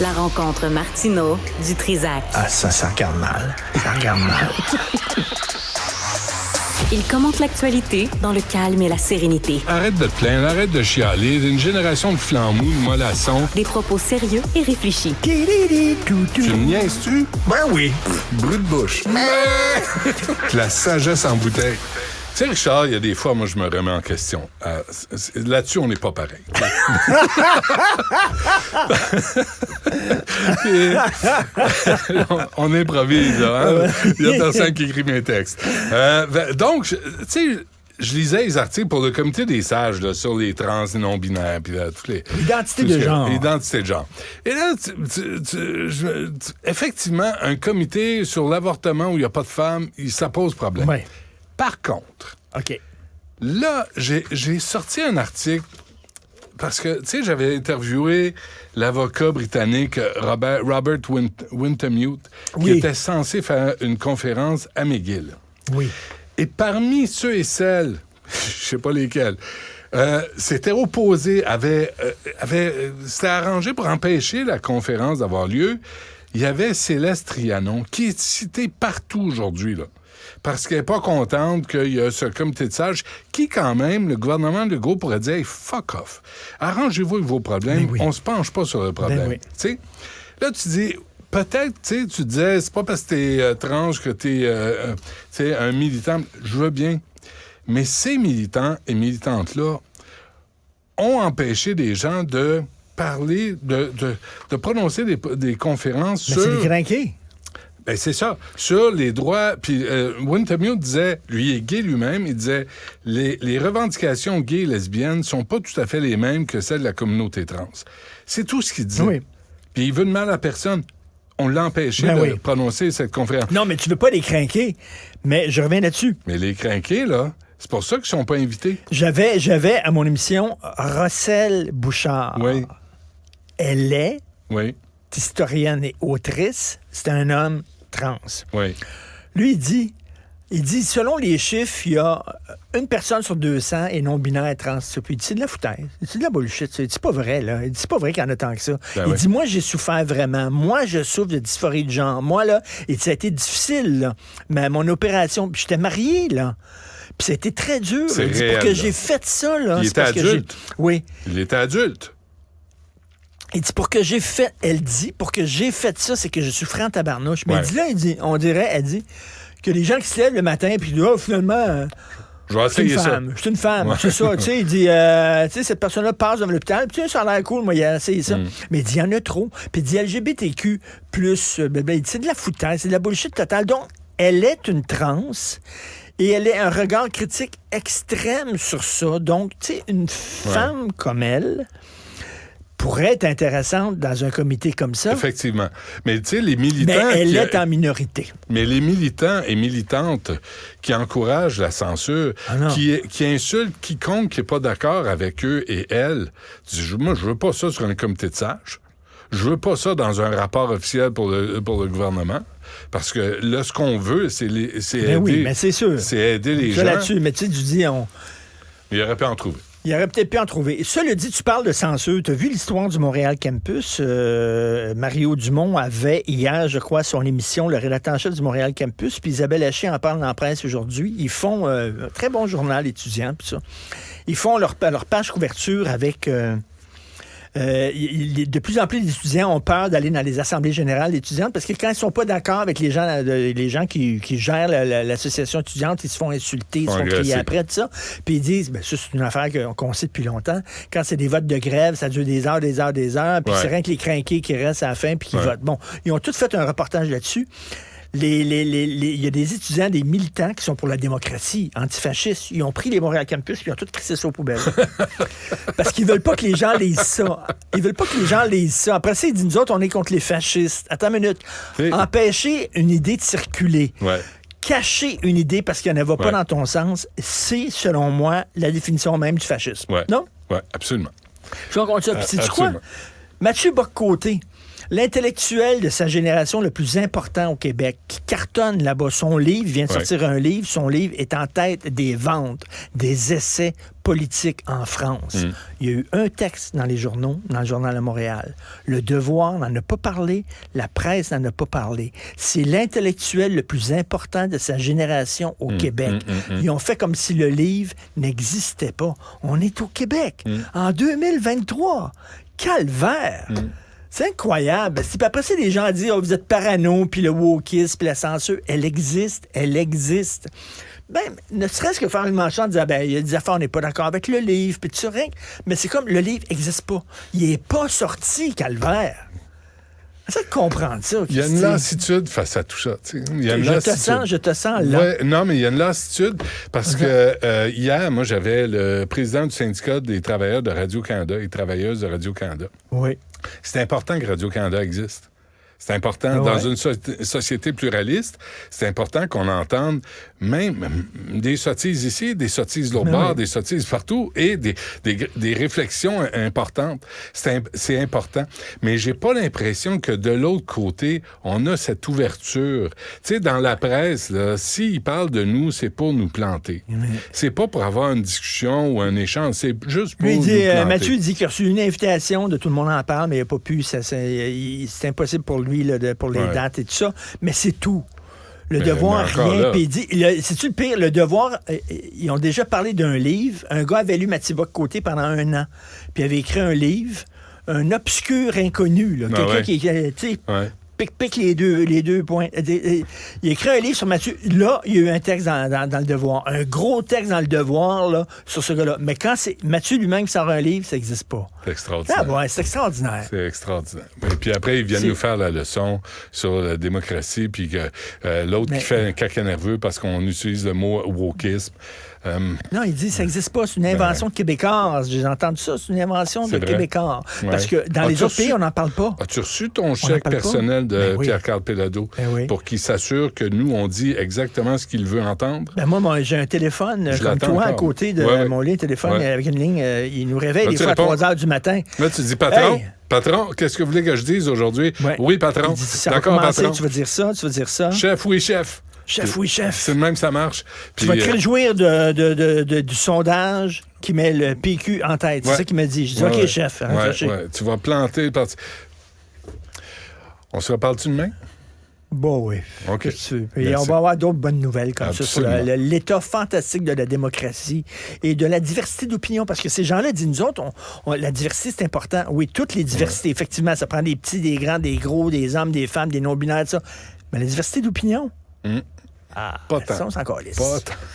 La rencontre Martineau du Trizac. Ah, ça regarde mal. Ça regarde mal. Il commente l'actualité dans le calme et la sérénité. Arrête de te plaindre, arrête de chialer. Une génération de flambous, de mollassons. Des propos sérieux et réfléchis. Tu me niaises-tu? Ben oui. Brut de bouche. La sagesse en bouteille. Tu sais, Richard, il y a des fois, moi, je me remets en question. Là-dessus, on n'est pas pareil. on improvise, là. Hein? Il y a personne qui écrit mes textes. Donc, tu sais, je lisais les articles pour le comité des sages là, sur les trans et non-binaires. Puis là, L'identité de genre. L'identité de genre. Et là, effectivement, un comité sur l'avortement où il n'y a pas de femmes, ça pose problème. Ouais. Par contre, OK. là, j'ai sorti un article parce que, tu sais, j'avais interviewé l'avocat britannique Robert Wintermute, qui était censé faire une conférence à McGill. Oui. Et parmi ceux et celles, je sais pas lesquels, s'étaient opposés, s'étaient arrangés pour empêcher la conférence d'avoir lieu, il y avait Céleste Trianon, qui est citée partout aujourd'hui, là. Parce qu'elle n'est pas contente qu'il y a ce comité de sages qui, quand même, le gouvernement Legault pourrait dire hey, « fuck off, arrangez-vous avec vos problèmes, on se penche pas sur le problème. Tu sais, là, tu dis, peut-être, tu disais, c'est pas parce que t'es trans que t'es un militant, je veux bien, mais ces militants et militantes-là ont empêché des gens de parler, de prononcer des conférences sur... Mais c'est des crinqués. Ben c'est ça. Sur les droits... Puis Wintermute disait, lui est gay lui-même, il disait les revendications gays et lesbiennes sont pas tout à fait les mêmes que celles de la communauté trans. C'est tout ce qu'il dit. Oui. Puis il veut de mal à personne. On l'a empêché de prononcer cette conférence. Non, mais tu veux pas les crinquer. Mais je reviens là-dessus. Mais les crinqués, là, c'est pour ça qu'ils sont pas invités. J'avais à mon émission Rosselle Bouchard. Oui. Elle est historienne et autrice. C'est un homme trans. Oui. Lui, il dit, selon les chiffres, il y a une personne sur 200 et non-binaire trans. Puis il dit, c'est de la foutaise. C'est de la bullshit. Il dit, c'est pas vrai, là. Il dit, c'est pas vrai qu'il y en a tant que ça. Il dit, moi, j'ai souffert vraiment. Moi, je souffre de dysphorie de genre. Moi, là, ça a été difficile, là. Mais mon opération, puis j'étais marié, là. Puis ça a été très dur. Il dit, pour que j'ai fait ça, là. Il était adulte. Oui. Il était adulte. Il dit, pour que j'ai fait ça, c'est que je souffrais en tabarnouche. Mais elle dit, elle dit, que les gens qui se lèvent le matin puis disent, finalement, je vais essayer ça. Je suis une femme, c'est ça. Tu sais, il dit, cette personne-là passe dans l'hôpital, puis ça a l'air cool, moi, il a essayé ça. Mais il dit, il y en a trop. Puis il dit, LGBTQ, il dit, c'est de la foutaise, c'est de la bullshit totale. Donc, elle est une trans. Et elle a un regard critique extrême sur ça. Donc, tu sais, une femme comme elle pourrait être intéressante dans un comité comme ça. Effectivement. Mais tu sais, les militants... Mais elle est en minorité. Mais les militants et militantes qui encouragent la censure, qui insultent quiconque qui n'est pas d'accord avec eux et elle, moi, je veux pas ça sur un comité de sages. Je veux pas ça dans un rapport officiel pour le gouvernement. Parce que là, ce qu'on veut, c'est aider... Oui, mais c'est sûr. C'est aider les gens. Là-dessus, mais tu sais, tu dis... Il aurait pu en trouver. Il aurait peut-être pu en trouver. Cela dit, tu parles de censure. Tu as vu l'histoire du Montréal Campus? Mario Dumont avait hier, je crois, son émission, le rédacteur en chef du Montréal Campus, puis Isabelle Haché en parle dans la presse aujourd'hui. Ils font un très bon journal étudiant, puis ça. Ils font leur page couverture avec... de plus en plus d'étudiants ont peur d'aller dans les assemblées générales étudiantes parce que quand ils sont pas d'accord avec les gens qui gèrent l'association étudiante, ils se font insulter, ils se font crier après, tout ça. Puis ils disent, ça, c'est une affaire qu'on sait depuis longtemps. Quand c'est des votes de grève, ça dure des heures, puis c'est rien que les crinqués qui restent à la fin puis qui votent. Bon, ils ont tous fait un reportage là-dessus. Il y a des étudiants, des militants qui sont pour la démocratie, antifascistes. Ils ont pris les Montréal Campus puis ils ont tout crissé ça aux poubelles. Parce qu'ils veulent pas que les gens lisent ça. Ils veulent pas que les gens lisent ça. Après ça, ils disent, nous autres, on est contre les fascistes. Attends une minute. Empêcher une idée de circuler. Cacher une idée parce qu'elle ne va pas dans ton sens, c'est, selon moi, la définition même du fascisme. Non? Oui, absolument. Je raconte ça. Puis sais-tu quoi? Mathieu Bock-Côté, L'intellectuel de sa génération le plus important au Québec, qui cartonne là-bas, son livre, vient de sortir un livre, son livre est en tête des ventes, des essais politiques en France. Il y a eu un texte dans les journaux, dans le Journal de Montréal. Le Devoir n'en a pas parlé, la presse n'en a pas parlé. C'est l'intellectuel le plus important de sa génération au Québec. Ils ont fait comme si le livre n'existait pas. On est au Québec, en 2023. Calvaire! C'est incroyable. Puis après ça, les gens disent, vous êtes parano, puis le wokisme, puis la censure, elle existe. Ben, ne serait-ce que faire une manchette en disant, il y a des affaires, on n'est pas d'accord avec le livre, puis tout ça, rien. Mais c'est comme, le livre n'existe pas. Il n'est pas sorti, Calvaire. Essaie de comprendre ça. Il y a une lassitude face à tout ça. Je te sens là. Ouais, non, mais il y a une lassitude parce que hier, moi, j'avais le président du syndicat des travailleurs de Radio-Canada et travailleuses de Radio-Canada. Oui. C'est important que Radio-Canada existe. C'est important, dans une société pluraliste, c'est important qu'on entende même des sottises ici, des sottises l'autre bord, des sottises partout, et des réflexions importantes. C'est important. Mais j'ai pas l'impression que de l'autre côté, on a cette ouverture. Tu sais, dans la presse, là, s'ils parlent de nous, c'est pour nous planter. C'est pas pour avoir une discussion ou un échange, c'est juste pour nous planter. Mathieu dit qu'il a reçu une invitation, de tout le monde en parle, mais il n'a pas pu. C'est impossible pour lui. Pour les dates et tout ça, mais c'est tout. Le Devoir, rien. Puis c'est-tu le pire? Le Devoir, ils ont déjà parlé d'un livre. Un gars avait lu Mathieu Bock-Côté pendant 1 an, puis il avait écrit un livre, un obscur inconnu, là, quelqu'un qui, tu sais, pique les deux points. Il a écrit un livre sur Mathieu. Là, il y a eu un texte dans le Devoir. Un gros texte dans le Devoir, là, sur ce gars-là. Mais quand c'est Mathieu lui-même qui sort un livre, ça n'existe pas. C'est extraordinaire. C'est extraordinaire. C'est extraordinaire. Et puis après, ils viennent nous faire la leçon sur la démocratie, puis que l'autre qui fait un caca nerveux parce qu'on utilise le mot wokisme. Non, il dit ça n'existe pas, c'est une invention de Québécois. J'ai entendu ça, c'est une invention de Québécois. Parce que dans les autres pays, on n'en parle pas. As-tu reçu ton chèque personnel de Pierre-Carl Péladeau pour qu'il s'assure que nous, on dit exactement ce qu'il veut entendre? Moi, j'ai un téléphone comme toi à côté de mon lit, téléphone avec une ligne. Il nous réveille des fois à 3 heures du matin. Là, tu dis, patron, patron, qu'est-ce que vous voulez que je dise aujourd'hui? Oui, patron. D'accord, patron. Tu vas dire ça. Chef, oui, chef. Chef, oui, chef. C'est le même, ça marche. Tu vas te réjouir du sondage qui met le PQ en tête. C'est ça qu'il m'a dit. Je dis, OK, chef. Tu vas planter. On se reparle-tu demain? Bon, oui. OK. Et on va avoir d'autres bonnes nouvelles comme ça sur l'état fantastique de la démocratie et de la diversité d'opinion. Parce que ces gens-là disent, nous autres, la diversité, c'est important. Oui, toutes les diversités. Effectivement, ça prend des petits, des grands, des gros, des hommes, des femmes, des non-binaires, ça. Mais la diversité d'opinion... Pas tant. Ça, on s'en calisse. Pas tant.